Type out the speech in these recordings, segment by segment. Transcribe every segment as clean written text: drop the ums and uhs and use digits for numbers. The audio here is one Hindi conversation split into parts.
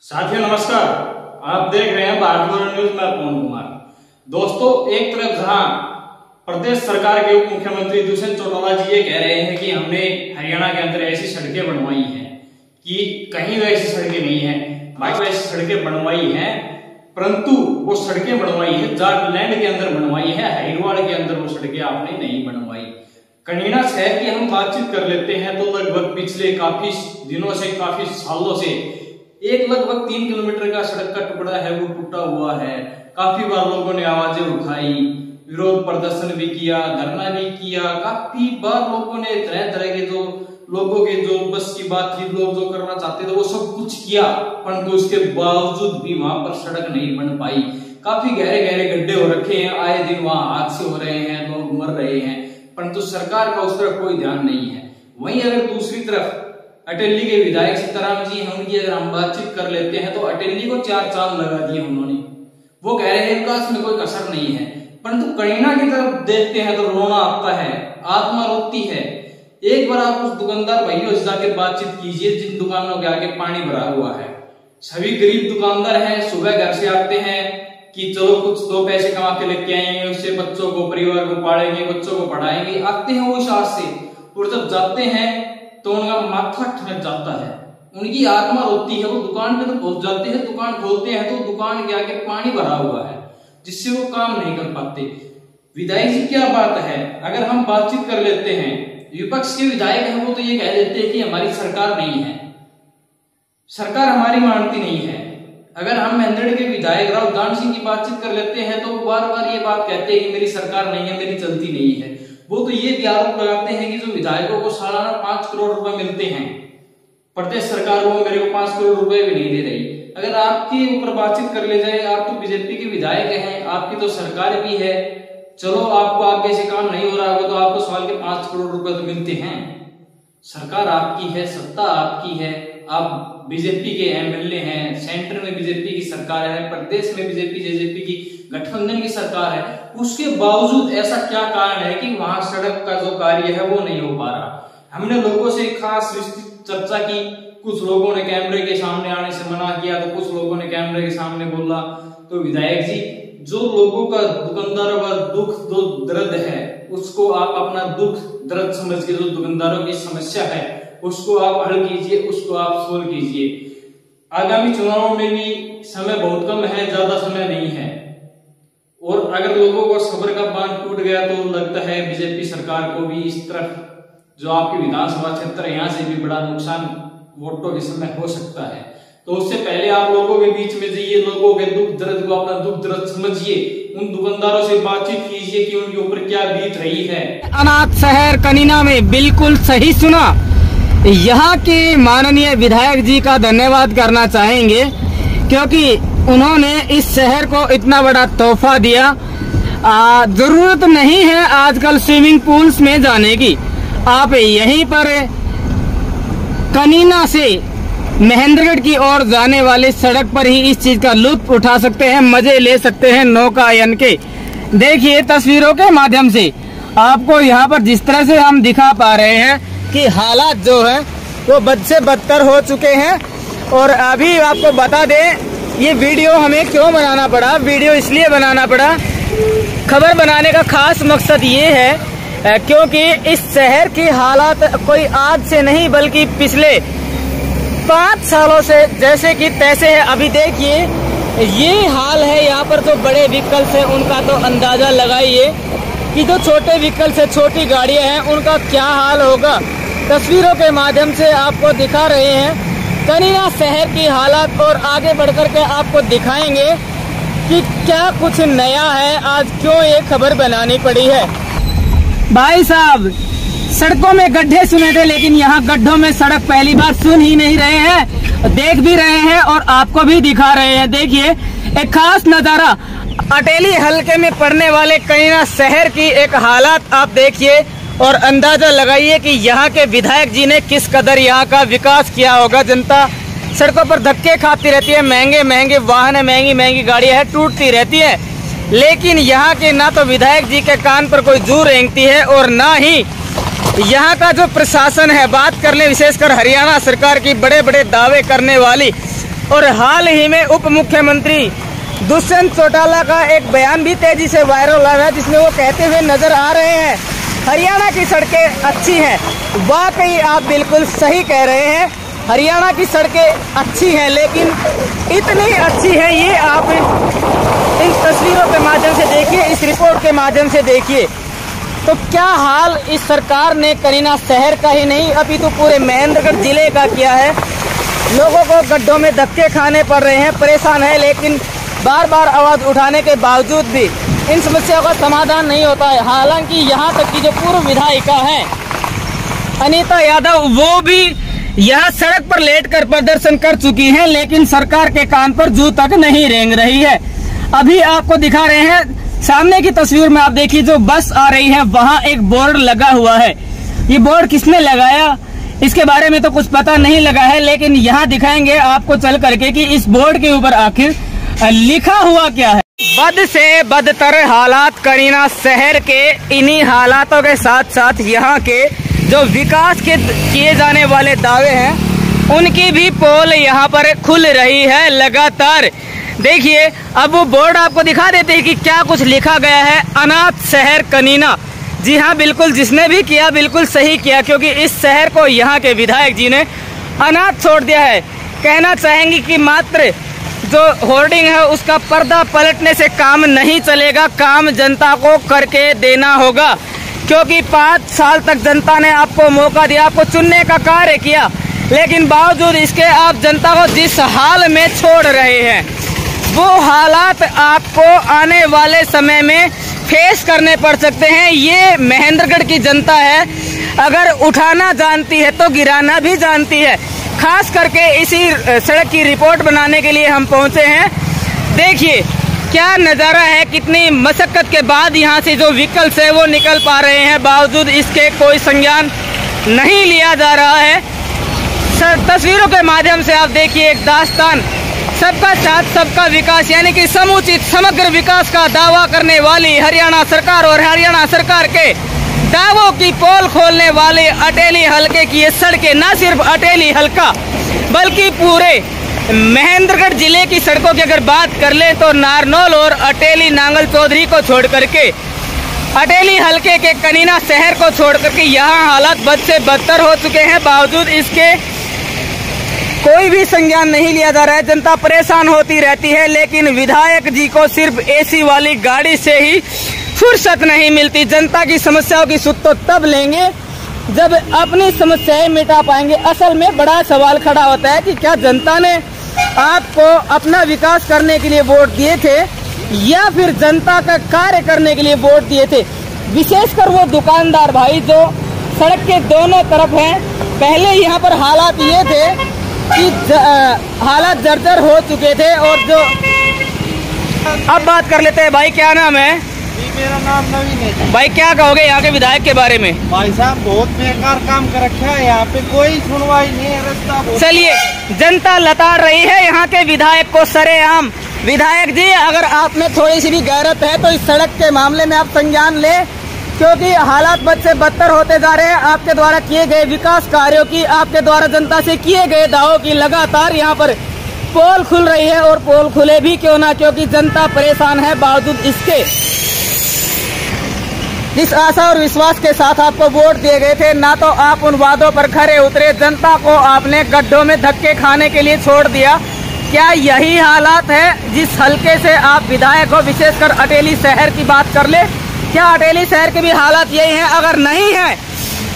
साथियों नमस्कार, आप देख रहे हैं भारत न्यूज में पवन कुमार। दोस्तों, एक तरफ जहां प्रदेश सरकार के उप मुख्यमंत्री दुष्यंत चौटाला जी ये कह रहे हैं कि हमने हरियाणा के अंदर ऐसी सड़कें बनवाई हैं कि कहीं वैसी सड़कें नहीं है, बाकी ऐसी सड़कें बनवाई हैं, परंतु वो सड़कें बनवाई है जाटलैंड के अंदर बनवाई है, हरिद्वार के अंदर वो सड़कें आपने नहीं बनवाई। कनीना शहर की हम बातचीत कर लेते हैं तो लगभग पिछले काफी दिनों से, काफी सालों से एक लगभग 3 किलोमीटर का सड़क का टुकड़ा है वो टूटा हुआ है। काफी बार लोगों ने आवाजें उठाई, विरोध प्रदर्शन भी किया, धरना भी किया। काफी बार लोगों ने तरह तरह के जो लोगों के जो बस की बात थी, लोग जो करना चाहते थे वो सब कुछ किया, परंतु उसके बावजूद भी वहां पर सड़क नहीं बन पाई। काफी गहरे गहरे गड्ढे हो रखे हैं, आए दिन वहां हादसे हो रहे हैं, लोग मर रहे हैं, परंतु सरकार का उस तरफ कोई ध्यान नहीं है। वहीं अगर दूसरी तरफ अटेली के विधायक सीताराम जी हैं, उनकी अगर हम बातचीत कर लेते हैं तो अटेली को 4 चांद लगा दिए उन्होंने। वो कह रहे हैं विकास में कोई कसर नहीं है, परंतु कनीना की तरफ देखते हैं तो रोना आता है, आत्मा रोती है। एक बार आप उस दुकानदार भाइयों से जाकर बातचीत कीजिए जिन दुकानों के आगे पानी भरा हुआ है। सभी गरीब दुकानदार हैं, सुबह घर से आते हैं कि चलो कुछ 2 पैसे कमा के लेके आएंगे, उससे बच्चों को, परिवार को पालेंगे, बच्चों को पढ़ाएंगे, आते हैं वो इस आस से, और जब जाते हैं तो उनका माथा ठनक जाता है, उनकी आत्मा रोती है। वो दुकान पे तो पहुंच जाते हैं, दुकान खोलते हैं तो दुकान के आगे पानी भरा हुआ है जिससे वो काम नहीं कर पाते। विधायक जी क्या बात है, अगर हम बातचीत कर लेते हैं, विपक्ष के विधायक हैं वो तो ये कह देते हैं कि हमारी सरकार नहीं है, सरकार हमारी मानती नहीं है। अगर हम मेंदड़ के विधायक राव सिंह की बातचीत कर लेते हैं तो बार बार ये बात कहते हैं कि मेरी सरकार नहीं है, मेरी चलती नहीं है। वो तो ये भी आरोप लगाते हैं कि जो विधायकों को सालाना 5 करोड़ रुपए मिलते हैं, प्रदेश सरकार वो मेरे को 5 करोड़ रुपए भी नहीं दे रही। अगर आपके ऊपर बातचीत कर ले जाए, आप तो बीजेपी के विधायक हैं, आपकी तो सरकार भी है, चलो आपको आगे से काम नहीं हो रहा होगा तो आपको साल के 5 करोड़ रुपए तो मिलते हैं। सरकार आपकी है, सत्ता आपकी है, आप बीजेपी के एमएलए हैं, सेंटर में बीजेपी की सरकार है, प्रदेश में बीजेपी जेजेपी की गठबंधन की सरकार है, उसके बावजूद ऐसा क्या कारण है कि वहां सड़क का जो कार्य है वो नहीं हो पा रहा। हमने लोगों से खास विस्तृत चर्चा की, कुछ लोगों ने कैमरे के सामने आने से मना किया तो कुछ लोगों ने कैमरे के सामने बोला। तो विधायक जी, जो लोगों का, दुकानदारों का दुख जो दर्द है उसको आप अपना दुख दर्द समझ के, जो दुकानदारों की समस्या है उसको आप हल कीजिए, उसको आप सोल्व कीजिए। आगामी चुनावों में भी समय बहुत कम है, ज्यादा समय नहीं है, और अगर लोगों को सब्र का बांध टूट गया तो लगता है बीजेपी सरकार को भी इस तरफ जो आपकी विधानसभा क्षेत्र है यहाँ से भी बड़ा नुकसान वोटों के समय हो सकता है। तो उससे पहले आप लोगों के बीच में जाइए, लोगों के दुख दर्द को, अपना दुख दर्द समझिए, उन दुकानदारों से बातचीत कीजिए कि उनके ऊपर क्या बीत रही है। अनाथ शहर कनीना में बिल्कुल सही सुना। यहाँ के माननीय विधायक जी का धन्यवाद करना चाहेंगे क्योंकि उन्होंने इस शहर को इतना बड़ा तोहफा दिया। जरूरत नहीं है आजकल स्विमिंग पूल्स में जाने की, आप यहीं पर कनीना से महेंद्रगढ़ की ओर जाने वाली सड़क पर ही इस चीज का लुत्फ उठा सकते हैं, मजे ले सकते हैं नौकायन के। देखिए तस्वीरों के माध्यम से आपको यहाँ पर जिस तरह से हम दिखा पा रहे हैं कि हालात जो है वो बद से बदतर हो चुके हैं। और अभी आपको बता दें ये वीडियो हमें क्यों बनाना पड़ा। वीडियो इसलिए बनाना पड़ा, खबर बनाने का खास मकसद ये है क्योंकि इस शहर की हालात कोई आज से नहीं बल्कि पिछले 5 सालों से जैसे कि तैसे है। अभी देखिए ये हाल है, यहाँ पर जो बड़े व्हीकल्स हैं उनका तो अंदाजा लगाइए कि जो छोटे व्हीकल्स है, छोटी गाड़ियां हैं, उनका क्या हाल होगा। तस्वीरों के माध्यम से आपको दिखा रहे हैं कनीना शहर की हालत, और आगे बढ़कर के आपको दिखाएंगे कि क्या कुछ नया है, आज क्यों ये खबर बनानी पड़ी है। भाई साहब, सड़कों में गड्ढे सुने थे लेकिन यहाँ गड्ढों में सड़क पहली बार सुन ही नहीं रहे हैं, देख भी रहे हैं और आपको भी दिखा रहे हैं। देखिए एक खास नजारा, अटेली हलके में पड़ने वाले कनीना शहर की एक हालात आप देखिए और अंदाजा लगाइए कि यहाँ के विधायक जी ने किस कदर यहाँ का विकास किया होगा। जनता सड़कों पर धक्के खाती रहती है, महंगे महंगे वाहन है, महंगी महंगी गाड़ियां है, टूटती रहती है, लेकिन यहाँ के ना तो विधायक जी के कान पर कोई जू रेंगती है और ना ही यहाँ का जो प्रशासन है। बात कर ले विशेषकर हरियाणा सरकार की बड़े बड़े दावे करने वाली और हाल ही में उप मुख्यमंत्री दुष्यंत चौटाला का एक बयान भी तेजी से वायरल हुआ है, जिसमें वो कहते हुए नजर आ रहे हैं हरियाणा की सड़कें अच्छी हैं। वाकई आप बिल्कुल सही कह रहे हैं, हरियाणा की सड़कें अच्छी हैं, लेकिन इतनी अच्छी हैं ये आप इन तस्वीरों के माध्यम से देखिए, इस रिपोर्ट के माध्यम से देखिए। तो क्या हाल इस सरकार ने करीना शहर का ही नहीं अभी तो पूरे महेंद्रगढ़ जिले का किया है। लोगों को गड्ढों में धक्के खाने पड़ रहे हैं, परेशान है, लेकिन बार बार आवाज उठाने के बावजूद भी इन समस्याओं का समाधान नहीं होता है। हालांकि यहाँ तक कि जो पूर्व विधायिका हैं अनीता यादव, वो भी यहाँ सड़क पर लेटकर प्रदर्शन कर चुकी हैं, लेकिन सरकार के कान पर जू तक नहीं रेंग रही है। अभी आपको दिखा रहे हैं सामने की तस्वीर में, आप देखिए जो बस आ रही है वहाँ एक बोर्ड लगा हुआ है। ये बोर्ड किसने लगाया इसके बारे में तो कुछ पता नहीं लगा है, लेकिन यहाँ दिखाएंगे आपको चल करके कि इस बोर्ड के ऊपर आखिर लिखा हुआ क्या है। बद से बदतर हालात करीना शहर के, इन्हीं हालातों के साथ साथ यहाँ के जो विकास के किए जाने वाले दावे हैं उनकी भी पोल यहाँ पर खुल रही है लगातार। देखिए अब वो बोर्ड आपको दिखा देते हैं कि क्या कुछ लिखा गया है। अनाथ शहर कनीना, जी हाँ बिल्कुल, जिसने भी किया बिल्कुल सही किया, क्योंकि इस शहर को यहाँ के विधायक जी ने अनाथ छोड़ दिया है। कहना चाहेंगे कि मात्र जो होर्डिंग है उसका पर्दा पलटने से काम नहीं चलेगा, काम जनता को करके देना होगा, क्योंकि 5 साल तक जनता ने आपको मौका दिया, आपको चुनने का कार्य किया, लेकिन बावजूद इसके आप जनता को जिस हाल में छोड़ रहे हैं वो हालात आपको आने वाले समय में फेस करने पड़ सकते हैं। ये महेंद्रगढ़ की जनता है, अगर उठाना जानती है तो गिराना भी जानती है। खास करके इसी सड़क की रिपोर्ट बनाने के लिए हम पहुंचे हैं। देखिए क्या नज़ारा है, कितनी मशक्कत के बाद यहाँ से जो व्हीकल्स है वो निकल पा रहे हैं, बावजूद इसके कोई संज्ञान नहीं लिया जा रहा है। तस्वीरों के माध्यम से आप देखिए एक दास्तान, सबका साथ सबका विकास, यानी कि समुचित समग्र विकास का दावा करने वाली हरियाणा सरकार और हरियाणा सरकार के दावों की पोल खोलने वाले अटेली हलके की ये सड़कें, न सिर्फ अटेली हलका बल्कि पूरे महेंद्रगढ़ जिले की सड़कों की अगर बात कर ले तो नारनौल और अटेली नांगल चौधरी को छोड़ करके, अटेली हलके के कनीना शहर को छोड़ करके यहाँ हालात बद से बदतर हो चुके हैं। बावजूद इसके कोई भी संज्ञान नहीं लिया जा रहा है, जनता परेशान होती रहती है, लेकिन विधायक जी को सिर्फ एसी वाली गाड़ी से ही फुर्सत नहीं मिलती। जनता की समस्याओं की सुध तो तब लेंगे जब अपनी समस्याएं मिटा पाएंगे। असल में बड़ा सवाल खड़ा होता है कि क्या जनता ने आपको अपना विकास करने के लिए वोट दिए थे या फिर जनता का कार्य करने के लिए वोट दिए थे। विशेषकर वो दुकानदार भाई जो सड़क के दोनों तरफ हैं। पहले यहाँ पर हालात ये थे कि हालात जर्जर हो चुके थे, और जो अब बात कर लेते हैं। भाई क्या नाम है? मेरा नाम नवीन है। भाई क्या कहोगे यहाँ के विधायक के बारे में? भाई साहब बहुत बेकार काम कर रखा है, यहाँ पे कोई सुनवाई नहीं है, रास्ता। चलिए, जनता लताड़ रही है यहाँ के विधायक को सरेआम। विधायक जी अगर आप में थोड़ी सी भी गैरत है तो इस सड़क के मामले में आप संज्ञान ले, क्योंकि हालात बद से बदतर होते जा रहे हैं। आपके द्वारा किए गए विकास कार्यों की, आपके द्वारा जनता से किए गए दावों की लगातार यहाँ पर पोल खुल रही है, और पोल खुले भी क्यों ना, क्योंकि जनता परेशान है। बावजूद इसके जिस आशा और विश्वास के साथ आपको वोट दिए गए थे, ना तो आप उन वादों पर खरे उतरे, जनता को आपने गड्ढों में धक्के खाने के लिए छोड़ दिया। क्या यही हालात है जिस हल्के से आप विधायक हो? विशेषकर अटेली शहर की बात कर ले, क्या अटेली शहर के भी हालात यही हैं? अगर नहीं है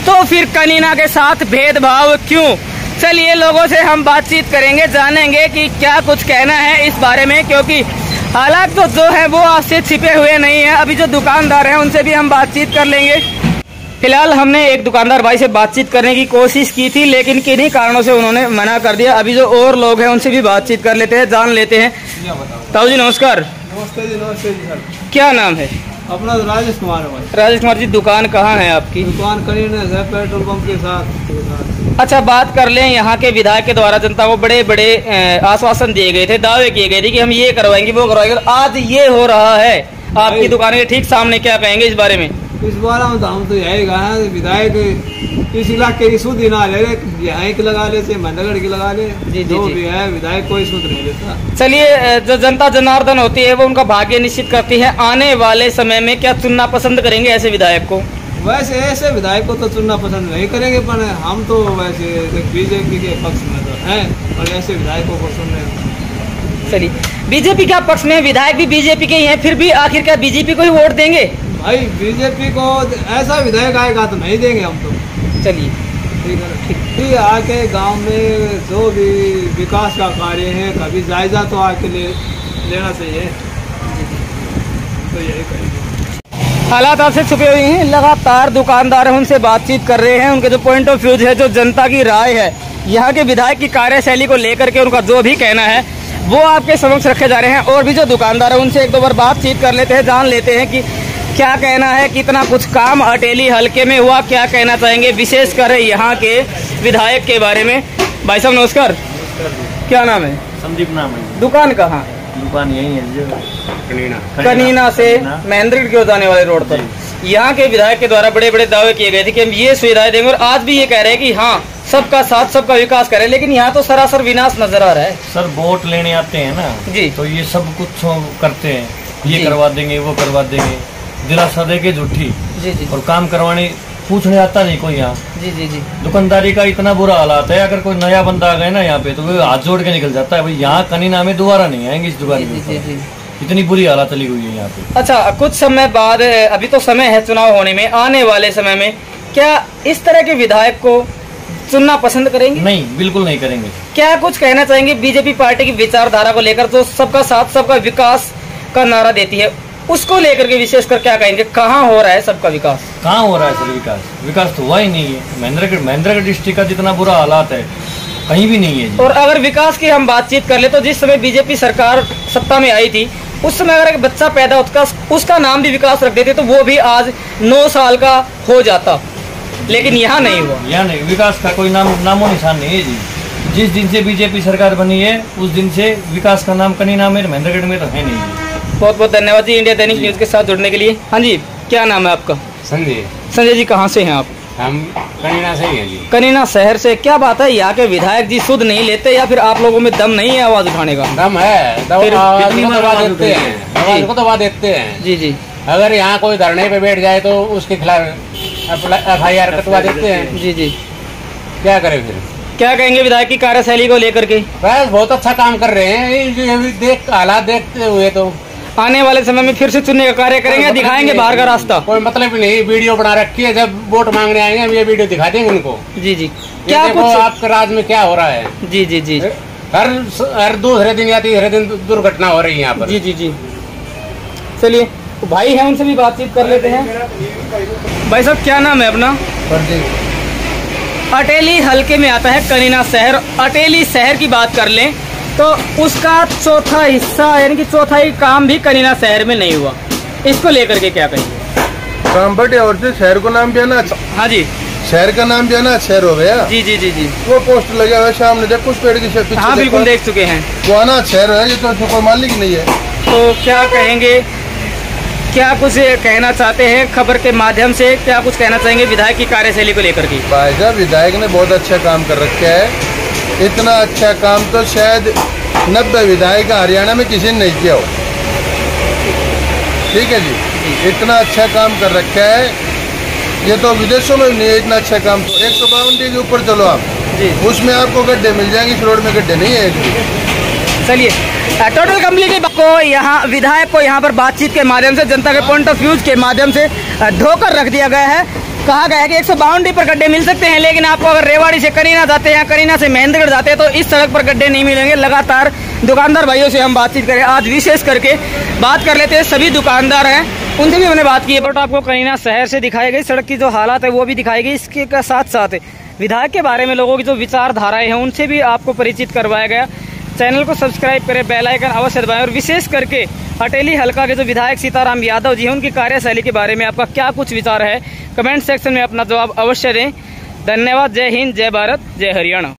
तो फिर कनीना के साथ भेदभाव क्यों? चलिए लोगों से हम बातचीत करेंगे, जानेंगे कि क्या कुछ कहना है इस बारे में, क्योंकि हालात तो जो है वो आपसे छिपे हुए नहीं है। अभी जो दुकानदार हैं उनसे भी हम बातचीत कर लेंगे। फिलहाल हमने एक दुकानदार भाई से बातचीत करने की कोशिश की थी, लेकिन किन्हीं कारणों से उन्होंने मना कर दिया। अभी जो और लोग हैं उनसे भी बातचीत कर लेते हैं, जान लेते हैं। ताऊ जी नमस्कार। नमस्ते जी, नमस्ते जी सर। क्या नाम है? अपना राजेश कुमार है भाई। राजेश कुमार जी, दुकान कहाँ है आपकी? दुकान करीना है, पेट्रोल पंप के साथ। अच्छा, बात कर लें, यहाँ के विधायक के द्वारा जनता को बड़े बड़े आश्वासन दिए गए थे, दावे किए गए थे कि हम ये करवाएंगे वो करवाएंगे। आज ये हो रहा है आपकी दुकान के ठीक सामने, क्या कहेंगे इस बारे में? इस बार हम तो यही कहा विधायक इस इलाके की सुध ही ना ले, यहाँ की लगा ले, से महेंद्रगढ़ की लगा ले, जो भी है विधायक कोई सुध नहीं लेता। चलिए, जो जनता जनार्दन होती है वो उनका भाग्य निश्चित करती है। आने वाले समय में क्या चुनना पसंद करेंगे ऐसे विधायक को? वैसे ऐसे विधायक को तो चुनना पसंद नहीं करेंगे, पर हम तो वैसे बीजेपी के पक्ष में तो हैं और ऐसे विधायकों को सुन रहे हैं। चलिए, बीजेपी के पक्ष में विधायक भी बीजेपी के ही हैं, फिर भी आखिर क्या बीजेपी को ही वोट देंगे? भाई बीजेपी को ऐसा विधायक आएगा तो नहीं देंगे हम तो। चलिए ठीक है, ठीक आके गांव में जो भी विकास का कार्य है कभी जायजा तो आके लेना चाहिए, तो यही करेंगे। हालात आपसे छुपे हुए हैं, लगातार दुकानदार हैं, उनसे बातचीत कर रहे हैं। उनके जो पॉइंट ऑफ व्यू है, जो जनता की राय है, यहाँ के विधायक की कार्यशैली को लेकर के उनका जो भी कहना है वो आपके समक्ष रखे जा रहे हैं। और भी जो दुकानदार है उनसे एक दो बार बातचीत कर लेते हैं, जान लेते हैं कि क्या कहना है, कितना कुछ काम अटेली हल्के में हुआ, क्या कहना चाहेंगे विशेषकर यहाँ के विधायक के बारे में। भाई साहब नमस्कार, क्या नाम है? संदीप नाम है। दुकान कहाँ? दुकान यही है जो कनीना से महेंद्रगढ़ की ओर जाने वाले रोड पर। यहाँ के विधायक के द्वारा बड़े बड़े दावे किए गए थे कि हम ये सुविधाएं देंगे, और आज भी ये कह रहे हैं कि हाँ सबका साथ सबका विकास करें, लेकिन यहाँ तो सरासर विनाश नजर आ रहा है। सर वोट लेने आते हैं ना जी, तो ये सब कुछ करते हैं, ये करवा देंगे वो करवा देंगे, दिलासा दे के झूठी जी जी, और काम करवाने पूछने आता नहीं कोई यहाँ। जी जी जी, दुकानदारी का इतना बुरा हालात है, अगर कोई नया बंदा आ गया ना यहाँ पे तो वो हाथ जोड़ के निकल जाता है, भाई यहाँ कनीना में दोबारा नहीं आएंगे इस दुकान में। इतनी बुरी हालत चली हुई है यहाँ पे। अच्छा, कुछ समय बाद, अभी तो समय है चुनाव होने में, आने वाले समय में क्या इस तरह के विधायक को चुनना पसंद करेंगे? नहीं, बिल्कुल नहीं करेंगे। क्या कुछ कहना चाहेंगे बीजेपी पार्टी की विचारधारा को लेकर, जो सबका साथ सबका विकास का नारा देती है, उसको लेकर के विशेषकर क्या कहेंगे? कहाँ हो रहा है सबका विकास? कहाँ हो रहा है सर विकास? विकास तो हुआ ही नहीं है। महेंद्रगढ़ डिस्ट्रिक्ट का जितना बुरा हालात है कहीं भी नहीं है जी। और अगर विकास की हम बातचीत कर ले तो जिस समय बीजेपी सरकार सत्ता में आई थी उस समय अगर एक बच्चा पैदा होता उसका नाम भी विकास रख देते तो वो भी आज 9 साल का हो जाता, लेकिन यहाँ नहीं हुआ। यहाँ नहीं, विकास का कोई नामो निशान नहीं है जी। जिस दिन से बीजेपी सरकार बनी है उस दिन से विकास का नाम कनीना में महेंद्रगढ़ में तो है नहीं। बहुत बहुत धन्यवाद जी इंडिया दैनिक न्यूज के साथ जुड़ने के लिए। हाँ जी, क्या नाम है आपका? संजय। संजय जी, कहाँ से हैं आप? हम कनीना से ही हैं जी। कनीना शहर से। क्या बात है, यहाँ के विधायक जी शुद्ध नहीं लेते या फिर आप लोगों में दम नहीं है आवाज उठाने का? दम है, आवाज को दबा देते हैं। जी जी, अगर यहाँ कोई धरने पे बैठ जाए तो उसके खिलाफ FIR कटवा देते हैं। जी जी, क्या करें फिर? क्या कहेंगे विधायक की कार्यशैली को लेकर के? बस बहुत अच्छा काम कर रहे हैं, हालात देखते हुए तो आने वाले समय में फिर से चुनने का कार्य करेंगे, दिखाएंगे बाहर का रास्ता? कोई मतलब नहीं, वीडियो बना रखी है, जब वोट मांगने आएंगे हम ये वीडियो दिखा देंगे उनको। जी जी, क्या कुछ आपके राज्य में क्या हो रहा है? जी जी जी, हर दूसरे दिन या तीसरे दिन दुर्घटना हो रही है यहाँ पर। जी जी जी। चलिए, तो भाई है उनसे भी बातचीत कर लेते हैं। भाई साहब, क्या नाम है अपना? अटेली हल्के में आता है कनीना शहर। अटेली शहर की बात कर लें तो उसका चौथा हिस्सा यानी कि चौथाई काम भी कनीना शहर में नहीं हुआ। इसको लेकर के क्या कहेंगे? काम बटे और से शहर को नाम भी है ना। हाँ जी, शहर का नाम भी है ना, शहर हो गया। जी जी जी जी, वो पोस्ट लगा हुआ है सामने, देख कुछ पेड़ की। हाँ बिल्कुल देख चुके हैं। वो आना शहर है, ये तो कोई मालिक नहीं है। तो क्या कहेंगे, क्या कुछ कहना चाहते हैं खबर के माध्यम से? क्या कुछ कहना चाहेंगे विधायक की कार्यशैली को लेकर के? भाई साहब, विधायक ने बहुत अच्छा काम कर रखा है। इतना अच्छा काम तो शायद 90 विधायक हरियाणा में किसी ने नहीं किया हो। ठीक है जी, इतना अच्छा काम कर रखा है, ये तो विदेशों में नहीं है इतना अच्छा काम। तो 152 के ऊपर चलो आप जी, उसमें आपको गड्ढे मिल जाएंगे, इस रोड में गड्ढे नहीं है। चलिए, टोटल कंप्लीट को यहाँ विधायक को यहाँ पर बातचीत के माध्यम से, जनता के पॉइंट ऑफ व्यूज के माध्यम से ढोकर रख दिया गया है। कहा गया है कि 152 पर गड्ढे मिल सकते हैं, लेकिन आपको अगर रेवाड़ी से कनीना जाते हैं, कनीना से महेंद्रगढ़ जाते हैं तो इस सड़क पर गड्ढे नहीं मिलेंगे। लगातार दुकानदार भाइयों से हम बातचीत करें, आज विशेष करके बात कर लेते हैं। सभी दुकानदार हैं, उनसे भी हमने बात की है। बट आपको कनीना शहर से दिखाई गई सड़क की जो हालात है वो भी दिखाई गई। इसके साथ साथ विधायक के बारे में लोगों की जो विचारधाराएं हैं उनसे भी आपको परिचित करवाया गया। चैनल को सब्सक्राइब करें, बेल आइकन अवश्य दबाएं। और विशेष करके अटेली हल्का के जो विधायक सीताराम यादव जी हैं उनकी कार्यशैली के बारे में आपका क्या कुछ विचार है, कमेंट सेक्शन में अपना जवाब अवश्य दें। धन्यवाद। जय हिंद, जय भारत, जय हरियाणा।